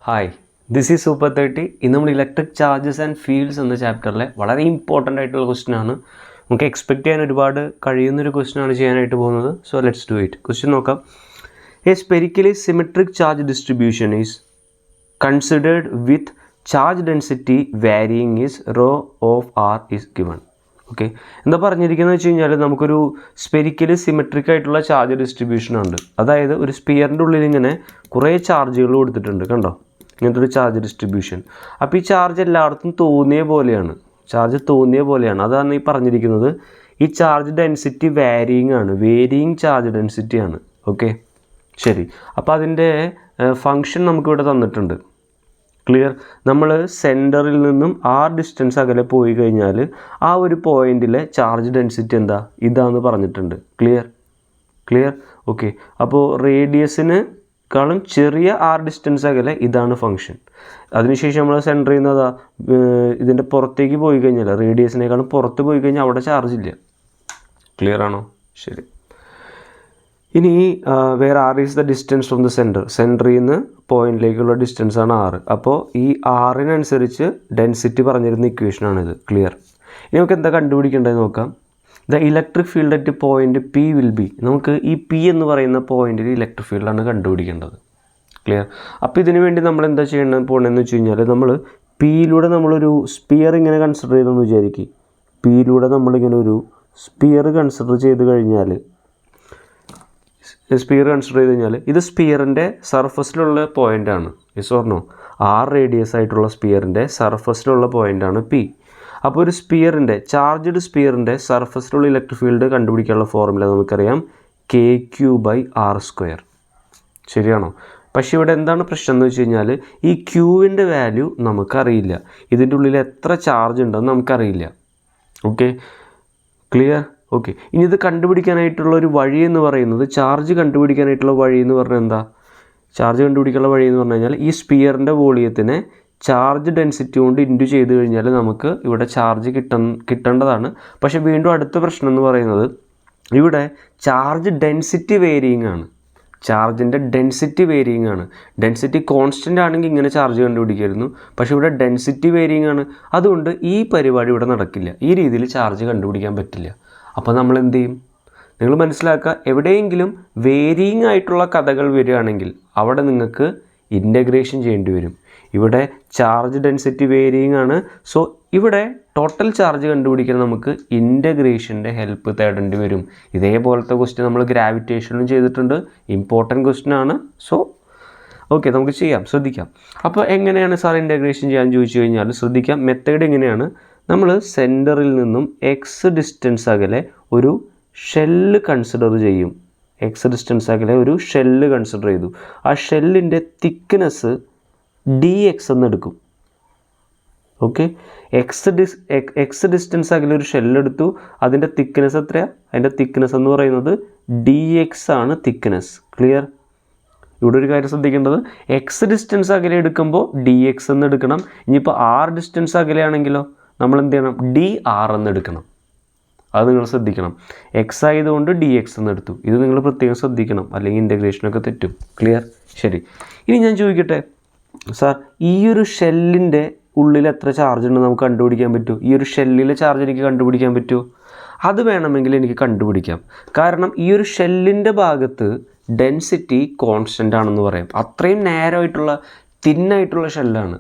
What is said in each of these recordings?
Hi, this is super 30. ഇന്ന് നമ്മൾ electric charges and fields എന്ന ചാപ്റ്ററിലെ വളരെ ഇമ്പോർട്ടൻ്റ് ആയിട്ടുള്ള ക്വസ്റ്റ്യൻ ആണ്. നമുക്ക് എക്സ്പെക്ട് ചെയ്യാൻ ഒരുപാട് കഴിയുന്നൊരു ക്വസ്റ്റ്യൻ ആണ് ചെയ്യാനായിട്ട് പോകുന്നത്. So let's do it. Question നോക്കാം. A spherically symmetric charge distribution is considered with charge density varying is rho of r is given. Okay, എന്താ പറഞ്ഞിരിക്കുന്നത് വെച്ച് കഴിഞ്ഞാൽ നമുക്കൊരു സ്പെരിക്കലി സിമെട്രിക് ആയിട്ടുള്ള ചാർജ് ഡിസ്ട്രിബ്യൂഷൻ ഉണ്ട്. അതായത് ഒരു സ്പിയറിൻ്റെ ഉള്ളിൽ ഇങ്ങനെ കുറേ ചാർജുകൾ കൊടുത്തിട്ടുണ്ട്, കണ്ടോ, ഇങ്ങനത്തെ ഒരു ചാർജ് ഡിസ്ട്രിബ്യൂഷൻ. അപ്പോൾ ഈ ചാർജ് എല്ലായിടത്തും തോന്നിയ പോലെയാണ്. അതാണ് ഈ പറഞ്ഞിരിക്കുന്നത്. ഈ ചാർജ് ഡെൻസിറ്റി വേരിയിങ് ചാർജ് ഡെൻസിറ്റിയാണ്. ഓക്കെ, ശരി. അപ്പോൾ അതിൻ്റെ ഫങ്ഷൻ നമുക്കിവിടെ തന്നിട്ടുണ്ട്. ക്ലിയർ. നമ്മൾ സെൻറ്ററിൽ നിന്നും ആർ ഡിസ്റ്റൻസ് അകലെ പോയി കഴിഞ്ഞാൽ ആ ഒരു പോയിൻറ്റിലെ ചാർജ് ഡെൻസിറ്റി എന്താ, ഇതാന്ന് പറഞ്ഞിട്ടുണ്ട്. ക്ലിയർ. ഓക്കെ, അപ്പോൾ റേഡിയസിനെക്കാളും ചെറിയ ആർ ഡിസ്റ്റൻസ് അകലെ ഇതാണ് ഫങ്ഷൻ. അതിനുശേഷം നമ്മൾ സെൻറ്ററിൽ നിന്ന് ഇതിൻ്റെ പുറത്തേക്ക് പോയി കഴിഞ്ഞാൽ, റേഡിയസിനേക്കാളും പുറത്ത് പോയി കഴിഞ്ഞാൽ അവിടെ ചാർജ് ഇല്ല. ക്ലിയർ ആണോ? ശരി. ഇനി വേറെ R is the distance from the സെൻറ്ററിൽ നിന്ന് പോയിൻറ്റിലേക്കുള്ള ഡിസ്റ്റൻസ് ആണ് ആറ്. അപ്പോൾ ഈ ആറിനനുസരിച്ച് ഡെൻസിറ്റി പറഞ്ഞിരുന്ന ഇക്വേഷനാണിത്. ക്ലിയർ. ഇനി നമുക്ക് എന്താ കണ്ടുപിടിക്കേണ്ടത് നോക്കാം. The electric field at point P will be, നമുക്ക് ഈ പി എന്ന് പറയുന്ന പോയിൻറ്റിൽ ഇലക്ട്രിക് ഫീൽഡാണ് കണ്ടുപിടിക്കേണ്ടത്. ക്ലിയർ. അപ്പോൾ ഇതിനു വേണ്ടി നമ്മൾ എന്താ പോകണമെന്ന് വെച്ച് കഴിഞ്ഞാൽ, നമ്മൾ പിയിലൂടെ നമ്മളൊരു സ്പിയർ ഇങ്ങനെ കൺസിഡർ ചെയ്തെന്ന് വിചാരിക്കും. പിയിലൂടെ നമ്മളിങ്ങനെ ഒരു സ്പിയർ കൺസിഡർ ചെയ്ത് കഴിഞ്ഞാൽ ഇത് സ്പിയറിൻ്റെ സർഫസിലുള്ള പോയിൻ്റാണ്. Yes or no? R radius ആയിട്ടുള്ള സ്പിയറിൻ്റെ സർഫസിലുള്ള പോയിൻ്റാണ് പി. അപ്പോൾ ഒരു ചാർജ്ഡ് സ്പിയറിൻ്റെ സർഫസിലുള്ള ഇലക്ട്രിക് ഫീൽഡ് കണ്ടുപിടിക്കാനുള്ള ഫോർമുല നമുക്കറിയാം, KQ/R². ശരിയാണോ? പക്ഷേ ഇവിടെ എന്താണ് പ്രശ്നം എന്ന് വെച്ച് കഴിഞ്ഞാൽ, ഈ ക്യൂവിൻ്റെ വാല്യൂ നമുക്കറിയില്ല. ഇതിൻ്റെ ഉള്ളിൽ എത്ര ചാർജ് ഉണ്ടെന്ന് നമുക്കറിയില്ല. Okay, clear. ഓക്കെ, ഇനി ഇത് കണ്ടുപിടിക്കാനായിട്ടുള്ള ഒരു വഴി എന്ന് പറയുന്നത്, ചാർജ് കണ്ടുപിടിക്കാനായിട്ടുള്ള വഴി എന്ന് പറഞ്ഞാൽ എന്താ? ചാർജ് കണ്ടുപിടിക്കാനുള്ള വഴി എന്ന് പറഞ്ഞു കഴിഞ്ഞാൽ, ഈ സ്പിയറിൻ്റെ വോളിയത്തിനെ ചാർജ് ഡെൻസിറ്റി കൊണ്ട് ഇൻഡു ചെയ്ത് കഴിഞ്ഞാൽ നമുക്ക് ഇവിടെ ചാർജ് കിട്ടേണ്ടതാണ്. പക്ഷേ വീണ്ടും അടുത്ത പ്രശ്നം എന്ന് പറയുന്നത്, ഇവിടെ ചാർജ് ഡെൻസിറ്റി വേരിയിങ് ആണ്. ഡെൻസിറ്റി കോൺസ്റ്റൻ്റ് ആണെങ്കിൽ ഇങ്ങനെ ചാർജ് കണ്ടുപിടിക്കായിരുന്നു. പക്ഷേ ഇവിടെ ഡെൻസിറ്റി വേരിയിങ് ആണ്. അതുകൊണ്ട് ഈ പരിപാടി ഇവിടെ നടക്കില്ല. ഈ രീതിയിൽ ചാർജ് കണ്ടുപിടിക്കാൻ പറ്റില്ല. അപ്പോൾ നമ്മൾ എന്ത് ചെയ്യും? നിങ്ങൾ മനസ്സിലാക്കുക, എവിടെയെങ്കിലും വേരിയിങ് ആയിട്ടുള്ള കഥകൾ വരികയാണെങ്കിൽ അവിടെ നിങ്ങൾക്ക് ഇൻ്റഗ്രേഷൻ ചെയ്യേണ്ടി വരും. ഇവിടെ ചാർജ് ഡെൻസിറ്റി വേരിയിങ് ആണ്. സോ ഇവിടെ ടോട്ടൽ ചാർജ് കണ്ടുപിടിക്കാൻ നമുക്ക് ഇൻ്റഗ്രേഷൻ്റെ ഹെൽപ്പ് തേടേണ്ടി വരും. ഇതേപോലത്തെ ക്വസ്റ്റ്യൻ നമ്മൾ ഗ്രാവിറ്റേഷനിലും ചെയ്തിട്ടുണ്ട്. ഇമ്പോർട്ടൻറ്റ് ക്വസ്റ്റ്യൻ ആണ്. സോ ഓക്കെ, നമുക്ക് ചെയ്യാം, ശ്രദ്ധിക്കാം. അപ്പോൾ എങ്ങനെയാണ് സാർ ഇൻ്റഗ്രേഷൻ ചെയ്യാൻ ചോദിച്ചു കഴിഞ്ഞാൽ, ശ്രദ്ധിക്കാം, മെത്തേഡ് എങ്ങനെയാണ്. നമ്മൾ സെൻറ്ററിൽ നിന്നും എക്സ് ഡിസ്റ്റൻസ് അകലെ ഒരു ഷെല്ല് കൺസിഡർ ചെയ്യും. കൺസിഡർ ചെയ്തു. ആ ഷെല്ലിൻ്റെ തിക്നെസ് dx എന്നെടുക്കും. ഓക്കെ, എക്സ് ഡിസ്റ്റൻസ് അകലെ ഒരു ഷെല്ലെടുത്തു. അതിൻ്റെ തിക്നെസ് എത്രയാണ്? അതിൻ്റെ തിക്നെസ് എന്ന് പറയുന്നത് dx ആണ് തിക്നെസ്. ക്ലിയർ. ഇവിടെ ഒരു കാര്യം ശ്രദ്ധിക്കേണ്ടത്, എക്സ് ഡിസ്റ്റൻസ് അകലെ എടുക്കുമ്പോൾ dx എന്ന് എടുക്കണം. ഇനിയിപ്പോൾ ആർ ഡിസ്റ്റൻസ് അകലെയാണെങ്കിലോ നമ്മൾ എന്ത് ചെയ്യണം? dr എന്ന് എടുക്കണം. അത് നിങ്ങൾ ശ്രദ്ധിക്കണം. എക്സ് ആയതുകൊണ്ട് dx എന്ന് എടുത്തു. ഇത് നിങ്ങൾ പ്രത്യേകം ശ്രദ്ധിക്കണം, അല്ലെങ്കിൽ ഇൻ്റഗ്രേഷനൊക്കെ തെറ്റും. ക്ലിയർ. ശരി. ഇനി ഞാൻ ചോദിക്കട്ടെ, സാർ ഈ ഒരു ഷെല്ലിൻ്റെ ഉള്ളിൽ എത്ര ചാർജ് ഉണ്ടെന്ന് നമുക്ക് കണ്ടുപിടിക്കാൻ പറ്റുമോ? ഈ ഒരു ഷെല്ലിലെ ചാർജ് എനിക്ക് കണ്ടുപിടിക്കാൻ പറ്റുമോ? അത് വേണമെങ്കിൽ എനിക്ക് കണ്ടുപിടിക്കാം. കാരണം ഈ ഒരു ഷെല്ലിൻ്റെ ഭാഗത്ത് ഡെൻസിറ്റി കോൺസ്റ്റൻ്റ് ആണെന്ന് പറയാം. അത്രയും നേരോ ആയിട്ടുള്ള തിന്നായിട്ടുള്ള ഷെല്ലാണ്.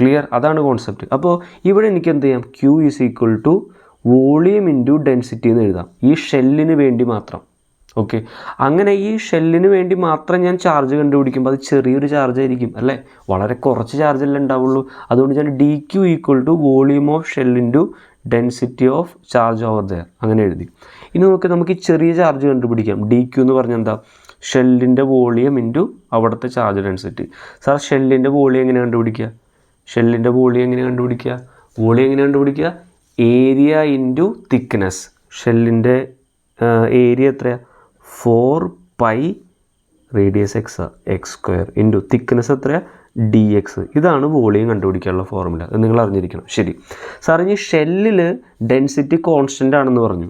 ക്ലിയർ. അതാണ് കോൺസെപ്റ്റ്. അപ്പോൾ ഇവിടെ എനിക്ക് എന്ത് ചെയ്യാം? Q വോളിയം ഇൻറ്റു ഡെൻസിറ്റി എന്ന് എഴുതാം, ഈ ഷെല്ലിന് വേണ്ടി മാത്രം. ഓക്കെ, അങ്ങനെ ഈ ഷെല്ലിന് വേണ്ടി മാത്രം ഞാൻ ചാർജ് കണ്ടുപിടിക്കുമ്പോൾ അത് ചെറിയൊരു ചാർജ് ആയിരിക്കും അല്ലേ, വളരെ കുറച്ച് ചാർജല്ലേ ഉണ്ടാവുള്ളൂ. അതുകൊണ്ട് ഞാൻ DQ volume of shell into density of charge over there അങ്ങനെ എഴുതി. ഇനി നമുക്ക് ഈ ചെറിയ ചാർജ് കണ്ടുപിടിക്കാം. DQ എന്ന് പറഞ്ഞാൽ എന്താ? ഷെല്ലിൻ്റെ വോളിയം ഇൻറ്റു അവിടുത്തെ ചാർജ് ഡെൻസിറ്റി. സാർ ഷെല്ലിൻ്റെ വോളിയം എങ്ങനെ കണ്ടുപിടിക്കുക? വോളിയം എങ്ങനെ കണ്ടുപിടിക്കുക? Area into thickness. ഷെല്ലിൻ്റെ ഏരിയ എത്രയാണ്? 4π റേഡിയസ് x² ഇൻറ്റു തിക്നെസ് എത്രയാണ്? dx. ഇതാണ് വോളിയം കണ്ടുപിടിക്കാനുള്ള ഫോർമുല. അത് നിങ്ങൾ അറിഞ്ഞിരിക്കണം. ശരി സാർ, ഇനി ഷെല്ലിൽ ഡെൻസിറ്റി കോൺസ്റ്റൻ്റ് ആണെന്ന് പറഞ്ഞു.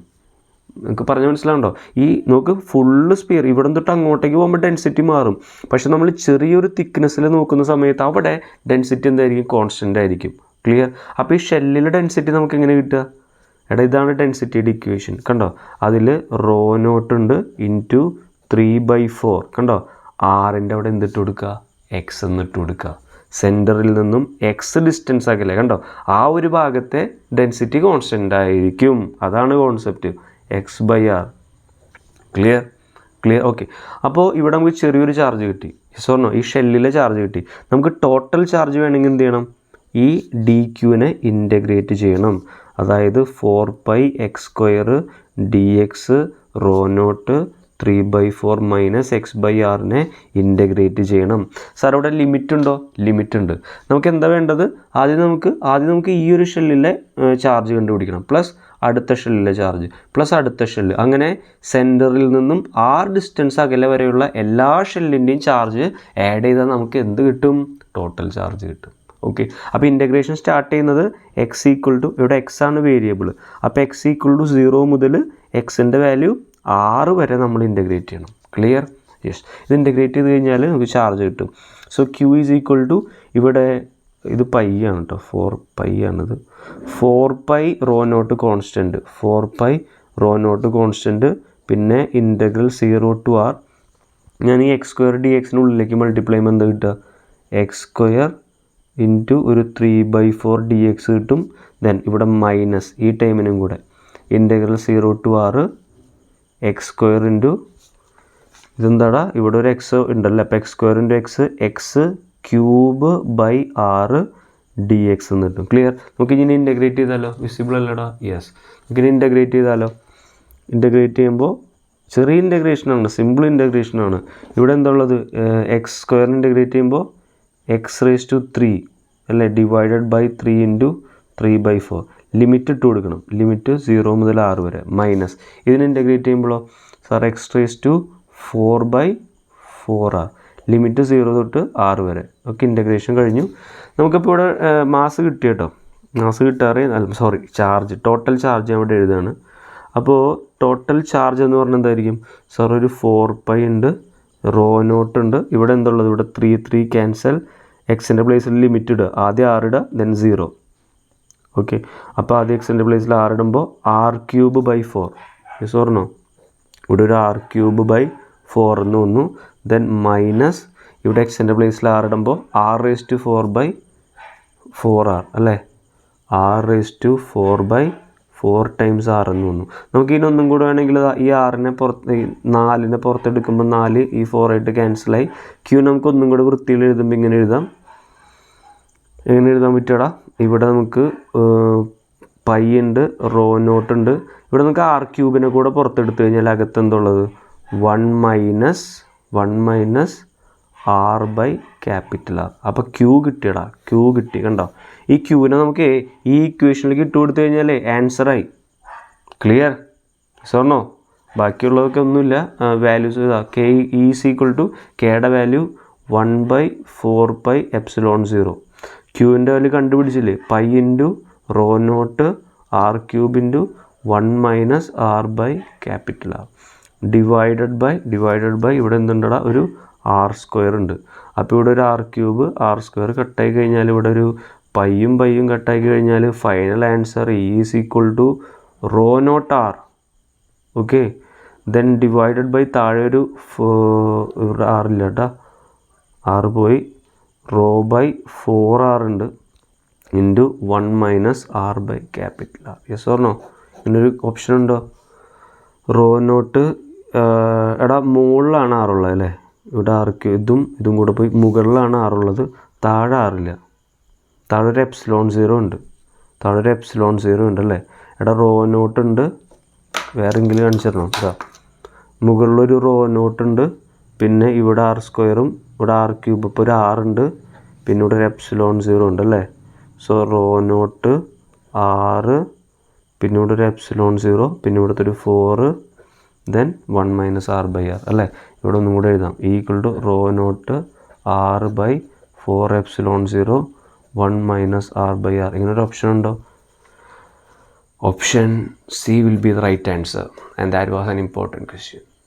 നിങ്ങൾക്ക് പറഞ്ഞ് മനസ്സിലാവുണ്ടോ? ഈ നമുക്ക് ഫുള്ള് സ്പിയർ ഇവിടെ തൊട്ട് അങ്ങോട്ടേക്ക് പോകുമ്പോൾ ഡെൻസിറ്റി മാറും. പക്ഷെ നമ്മൾ ചെറിയൊരു തിക്നെസ്സിൽ നോക്കുന്ന സമയത്ത് അവിടെ ഡെൻസിറ്റി എന്തായിരിക്കും? കോൺസ്റ്റൻ്റ് ആയിരിക്കും. ക്ലിയർ? അപ്പോൾ ഈ ഷെല്ലിലെ ഡെൻസിറ്റി നമുക്ക് എങ്ങനെ കിട്ടുക? എടാ ഇതാണ് ഡെൻസിറ്റിയുടെ ഇക്വേഷൻ. കണ്ടോ? അതിൽ റോ നോട്ട് ഉണ്ട് ഇൻറ്റു 3/4. കണ്ടോ? ആറിൻ്റെ അവിടെ എന്തിട്ട് കൊടുക്കുക? എക്സ് എന്നിട്ട് കൊടുക്കുക. സെൻറ്ററിൽ നിന്നും എക്സ് ഡിസ്റ്റൻസ് ആക്കില്ലേ? കണ്ടോ? ആ ഒരു ഭാഗത്തെ ഡെൻസിറ്റി കോൺസ്റ്റൻ്റ് ആയിരിക്കും. അതാണ് കോൺസെപ്റ്റ്. x/r. ക്ലിയർ? ഓക്കെ. അപ്പോൾ ഇവിടെ നമുക്ക് ചെറിയൊരു ചാർജ് കിട്ടി. സോർണോ ഈ ഷെല്ലിലെ ചാർജ് കിട്ടി. നമുക്ക് ടോട്ടൽ ചാർജ് വേണമെങ്കിൽ എന്ത് ചെയ്യണം? ഈ ഡി ക്യൂവിനെ ഇൻ്റഗ്രേറ്റ് ചെയ്യണം. അതായത് 4πx² dx rho naught 3/4 minus x/rനെ ഇൻ്റഗ്രേറ്റ് ചെയ്യണം. സാർ അവിടെ ലിമിറ്റ് ഉണ്ടോ? ലിമിറ്റ് ഉണ്ട്. നമുക്ക് എന്താ വേണ്ടത്? ആദ്യം നമുക്ക് ഈ ഒരു ഷെല്ലിലെ ചാർജ് കണ്ടുപിടിക്കണം, പ്ലസ് അടുത്ത ഷെല്ലിലെ ചാർജ്, പ്ലസ് അടുത്ത ഷെല്ല്, അങ്ങനെ സെൻറ്ററിൽ നിന്നും r ഡിസ്റ്റൻസ് അകലെ വരെയുള്ള എല്ലാ ഷെല്ലിൻ്റെയും ചാർജ് ആഡ് ചെയ്താൽ നമുക്ക് എന്ത് കിട്ടും? ടോട്ടൽ ചാർജ് കിട്ടും. ഓക്കെ. അപ്പോൾ ഇൻ്റഗ്രേഷൻ സ്റ്റാർട്ട് ചെയ്യുന്നത് x = ഇവിടെ x ആണ് വേരിയബിൾ. അപ്പോൾ x = 0 മുതൽ എക്സിൻ്റെ വാല്യൂ 6 വരെ നമ്മൾ ഇൻ്റഗ്രേറ്റ് ചെയ്യണം. ക്ലിയർ? യെസ്. ഇത് ഇൻ്റഗ്രേറ്റ് ചെയ്ത് കഴിഞ്ഞാൽ നമുക്ക് ചാർജ് കിട്ടും. സോ q = ഇവിടെ ഇത് പൈ ആണ് കേട്ടോ, 4π ആണിത്. 4π rho naught constant, 4π rho naught constant, പിന്നെ ഇൻ്റഗ്രൽ 0 to r. ഞാൻ ഈ x² dxനുള്ളിലേക്ക് മൾട്ടിപ്ലൈ ചെയ്യുമ്പോൾ എന്താ കിട്ടുക? x² ഇൻറ്റു ഒരു 3/4 dx കിട്ടും. ദെൻ ഇവിടെ മൈനസ് ഈ ടൈമിനും കൂടെ integral 0 to r x² into ഇതെന്താടാ? ഇവിടെ ഒരു എക്സ് ഉണ്ടല്ലോ. അപ്പോൾ x² ഇൻറ്റു x³ dx എന്ന് കിട്ടും. ക്ലിയർ? നമുക്ക് ഇനി ഇൻ്റഗ്രേറ്റ് ചെയ്താലോ? വിസിബിൾ അല്ലടാ? യെസ്. നമുക്കിനി ഇൻ്റഗ്രേറ്റ് ചെയ്താലോ? ഇൻ്റഗ്രേറ്റ് ചെയ്യുമ്പോൾ ചെറിയ ഇൻ്റഗ്രേഷനാണ്, സിമ്പിൾ ഇൻ്റഗ്രേഷനാണ്. ഇവിടെ എന്താ ഉള്ളത്? x² ഇൻ്റഗ്രേറ്റ് ചെയ്യുമ്പോൾ x⁻³ അല്ലേ, ഡിവൈഡഡ് ബൈ 3 ഇൻറ്റു 3/4. ലിമിറ്റ് ഇട്ട് കൊടുക്കണം. ലിമിറ്റ് 0 മുതൽ r വരെ മൈനസ്. ഇതിന് ഇൻ്റഗ്രേറ്റ് ചെയ്യുമ്പോഴോ സാർ x⁻⁴/4r. ലിമിറ്റ് 0 തൊട്ട് r വരെ. ഓക്കെ, ഇൻ്റഗ്രേഷൻ കഴിഞ്ഞു. നമുക്കിപ്പോൾ ഇവിടെ മാസ് കിട്ടി കേട്ടോ. മാസ് കിട്ടാറ് ചാർജ്, ടോട്ടൽ ചാർജ് ഞാൻ ഇവിടെ എഴുതുകയാണ്. അപ്പോൾ ടോട്ടൽ ചാർജ് എന്ന് പറഞ്ഞാൽ എന്തായിരിക്കും? സാർ ഒരു 4π ഉണ്ട്, റോ നോട്ട് ഉണ്ട്. ഇവിടെ എന്തുള്ളത്? ഇവിടെ 3 ക്യാൻസൽ. എക്സിൻ്റെ പ്ലേസിൽ ലിമിറ്റ് ഇടുക. ആദ്യം r ഇടുക, ദെൻ 0. ഓക്കെ. അപ്പോൾ ആദ്യം എക്സിൻ്റെ പ്ലേസിൽ r ഇടുമ്പോൾ r³/4. Yes or no? ഇവിടെ ഒരു r³/4 എന്ന് വന്നു. ദെൻ മൈനസ് ഇവിടെ എക്സിൻ്റെ പ്ലേസിൽ r ഇടുമ്പോൾ r⁴/4r അല്ലേ? r⁴/4 ടൈംസ് r എന്ന് വന്നു. നമുക്ക് ഇതിനൊന്നും കൂടെ വേണമെങ്കിൽ ഈ 6നെ പുറത്ത് 4നെ പുറത്തെടുക്കുമ്പോൾ 4 ഈ 4 ആയിട്ട് ക്യാൻസലായി. ക്യൂ നമുക്ക് ഒന്നും കൂടെ വൃത്തിയിൽ എഴുതുമ്പോൾ ഇങ്ങനെ എഴുതാം. എങ്ങനെ എഴുതാൻ പറ്റുകടാ? ഇവിടെ നമുക്ക് പൈ ഉണ്ട്, റോ നോട്ട് ഉണ്ട്. ഇവിടെ നമുക്ക് r³ കൂടെ പുറത്തെടുത്ത് കഴിഞ്ഞാൽ അകത്ത് എന്തുള്ളത്? 1 മൈനസ് r/R. അപ്പോൾ ക്യൂ കിട്ടിയടാ, ക്യൂ കിട്ടി. കണ്ടോ? ഈ ക്യൂവിനെ നമുക്ക് ഈ ഇക്വേഷനിലേക്ക് ഇട്ട് കൊടുത്തു കഴിഞ്ഞാൽ ആൻസറായി. ക്ലിയർ? സോർണോ? ബാക്കിയുള്ളതൊക്കെ ഒന്നുമില്ല. വാല്യൂസ് ഇതാ. k കെയുടെ വാല്യൂ 1/4πε0. ക്യൂവിൻ്റെ വാല്യൂ കണ്ടുപിടിച്ചില്ലേ? Pi into rho naught r³ into 1 minus r/R divided by ഇവിടെ എന്തുണ്ടടാ? ഒരു r² ഉണ്ട്. അപ്പോൾ ഇവിടെ ഒരു r³ കട്ടായി കഴിഞ്ഞാൽ ഇവിടെ ഒരു പൈയും കട്ടായി കഴിഞ്ഞാൽ final answer = rho naught r. Okay. Then divided by താഴെ ഒരു ഇവിടെ r ഇല്ല കേട്ടോ, r പോയി, ρ/4r ഉണ്ട് into 1 minus r/R. Yes or no? ഇങ്ങനൊരു ഓപ്ഷൻ ഉണ്ടോ? റോ നോട്ട് എടാ മുകളിലാണ് r ഉള്ളത് അല്ലേ? ഇവിടെ ഇതും കൂടെ പോയി മുകളിലാണ് r ഉള്ളത്, താഴെ r ഇല്ല. താഴെ ഒരു ε0 ഉണ്ട് അല്ലേ? എടാ റോ നോട്ട് ഉണ്ട്, വേറെ എങ്കിലും കാണിച്ചു തരണം. മുകളിലൊരു റോ നോട്ട് ഉണ്ട്, പിന്നെ ഇവിടെ r², ഇവിടെ r³ ഇപ്പോൾ ഒരു r ഉണ്ട്, പിന്നെ ഇവിടെ ഒരു ε0 ഉണ്ട് അല്ലേ? സോ റോ നോട്ട് r, പിന്നെ ഇവിടെ ഒരു ε0, പിന്നെ ഇവിടുത്തെ ഒരു 4, ദെൻ 1 മൈനസ് r/R അല്ലേ? ഇവിടെ ഒന്നും കൂടെ എഴുതാം. = Rho not r/4ε0 1 minus r/R. ഇങ്ങനൊരു ഓപ്ഷൻ ഉണ്ടോ? Option C will be the right answer, and that was an important question.